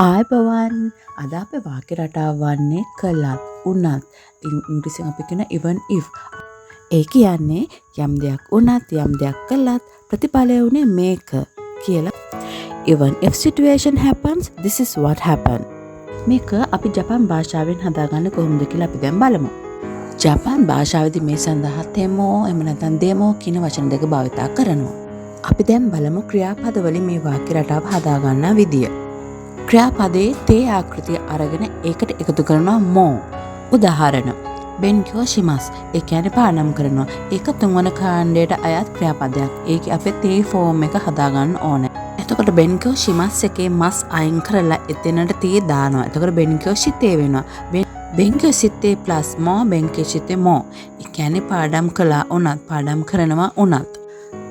ආයුබෝවන් අද අපේ වාක්‍ය රටාව වන්නේ කළත් වුණත් ඉංග්‍රීසියෙන් අපි කියන even if. ඒ කියන්නේ යම් දෙයක් වුණත් යම් දෙයක් කළත් ප්‍රතිඵලය උනේ මේක කියලා. Even if situation happens, this is what happened. මේක අපි ජපාන් භාෂාවෙන් හදාගන්න කොහොමද කියලා අපි දැන් බලමු. ජපාන් භාෂාවේදී මේ සඳහා තෙමෝ එහෙම නැත්නම් දෙමෝ කියන වචන දෙක භාවිතා කරනවා. අපි දැන් බලමු ක්‍රියාපද වලින් මේ වාක්‍ය රටාව හදාගන්න විදිය. ක්‍රියාපදයේ තේ ආකෘතිය අරගෙන ඒකට එකතු කරනවා මෝ. උදාහරණ බෙන්කියෝ ශිමස්. ඒ කියන්නේ පාඩම් කරනවා. ඒක තුන්වන කාණ්ඩයට අයත් ක්‍රියාපදයක්. ඒකේ අපේ තේ ෆෝම් එක හදාගන්න ඕනේ. එතකොට බෙන්කියෝ ශිමස් එකේ මස් අයින් කරලා එතනට තේ දානවා. එතකොට බෙන්කියෝ ශිතේ වෙනවා. බෙන්කියෝ ශිතේ ප්ලස් මෝ බෙන්කියෝ ශිතේ මෝ. ඒ කියන්නේ පාඩම් කළා උනත් පාඩම් කරනවා උනත්.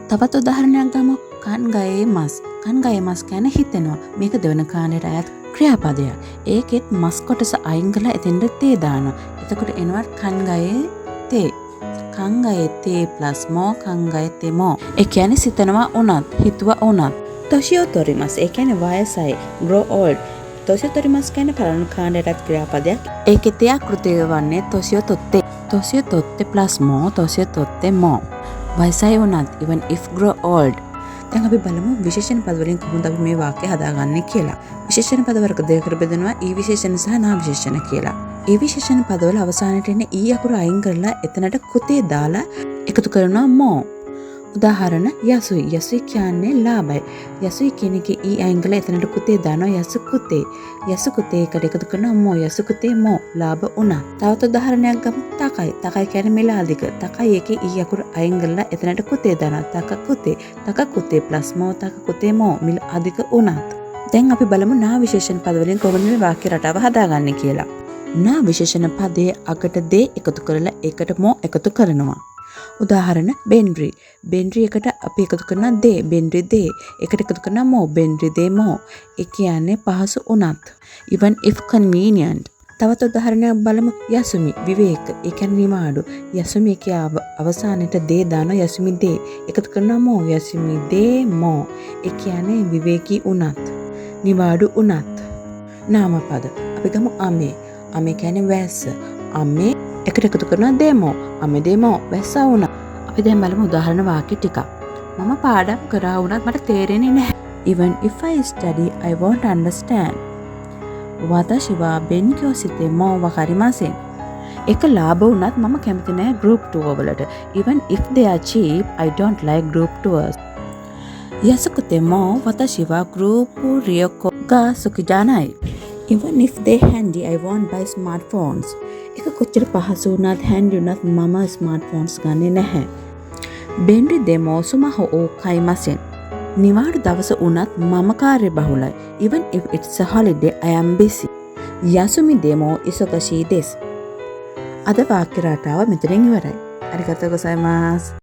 තවත් උදාහරණයක් ගමු. කන් ගයේ මස්. කන් ගයේ මස් කියන්නේ හිතෙනවා. මේක දෙවන කාණ්ඩයට අයත් ක්‍රියාපදයක්. ඒකෙත් මස් කොටස අයින් කරලා එතෙන්ට තේ දානවා. එතකොට එනවා කන් ගයේ තේ. කන් ගයේ තේ ප්ලස් මෝ කන් ගයේ තේ මෝ. ඒ කියන්නේ සිතනවා උනත් හිතුවා උනත්. තොෂියෝ තොරිමස්. ඒ කියන්නේ වයසයි. grow old. තොෂියෝ තොරිමස් කියන්නේ පළවෙනි කාණ්ඩයටත් ක්‍රියාපදයක්. ඒකේ තේ ආකෘතිය වන්නේ තොෂියෝ තොත්තේ. තොෂියෝ තොත්තේ ප්ලස් මෝ තොෂියෝ තොත්තේ මෝ. වයසයි උනත් even if grow old. දැන් අපි බලමු විශේෂණ පද වලින් කොහොමද අපි මේ වාක්‍ය හදාගන්නේ කියලා. විශේෂණ පද වර්ග දෙකකට බෙදෙනවා ඊ විශේෂණ සහ නා විශේෂණ කියලා. ඊ විශේෂණ පදවල අවසානයේ එන ඊ අකුර අයින් කරලා එතනට කුතේ දාලා එකතු කරනවා මෝ. උදාහරණ යසුයි. යසුයි කියන්නේ ලාභයි. යසුයි කියන එකේ ඊ අයින් කරලා එතනට කුතේ දානවා යසු කුතේ. යසු කුතේ එකට එකතු කරනවා මෝ. යසු කුතේ මෝ. ලාභ උනා. තවත් උදාහරණයක් ගමු. තකයි. තකයි කියන්නේ මෙලාදික. තකයි එකේ ඊ අකුර අයින් කරලා එතනට කුතේ දානවා. තක කුතේ. තක කුතේ ප්ලස් මෝ තක කුතේ මෝ. මිල අධික උනත්. දැන් අපි බලමු නා විශේෂණ පද වලින් කොහොමද මේ වාක්‍ය රටාව හදාගන්නේ කියලා. නා විශේෂණ පදයේ අකට දේ එකතු කරලා ඒකට මෝ එකතු කරනවා. උදාහරණ බෙන්රි. බෙන්රි එකට අපි එකතු කරන දේ බෙන්රි දේ. එකට එකතු කරන මෝ බෙන්රි දේ මෝ. ඒ කියන්නේ පහසු උනත්. even if convenient. තවත් උදාහරණයක් බලමු. යසුමි විවේක. ඒ කියන්නේ නිවාඩු. යසුමි කිය අවසානයේට දේ දානවා යසුමි දේ. එකතු කරන මෝ යසුමි දේ මෝ. ඒ කියන්නේ විවේකී උනත්. නිවාඩු උනත්. නාමපද. අපි ගමු අමේ. අමේ කියන්නේ වැස්ස. අමේ එකට එකතු කරනවා දෙමෝ. අමේ දෙමෝ වැස්සා වුණා. අපි දැන් බලමු උදාහරණ වාක්‍ය ටිකක්. මම පාඩම් කරා වුණත් මට තේරෙන්නේ නැහැ. Even if I study, I won't understand. වතාෂි වා බෙන්කියෝ සිතේ මෝ වකරිමාසෙන්. එක ලාභ වුණත් මම කැමති නැහැ group tour වලට. Even if they are cheap, I don't like group tours. යසුකුතේ මෝ වතාෂි වා group රියකෝ ගා සුකිජානයි. Even if they handy, I won't buy smartphones. එක කොච්චර පහසු වුණත් handy වුණත් මම smartphones ගන්නේ නැහැ. බෙන්රි දෙමෝ සුමහෝ ඕ කයිමසෙන්. නිවාඩු දවස වුණත් මම කාර්යබහුලයි. Even if it's a holiday, I am busy. යසුමි දෙමෝ ඉසොකෂී දෙස්. අද වාක්‍ය රටාව මෙතනින් ඉවරයි. අරිගතෝ ගොසයිමාස්.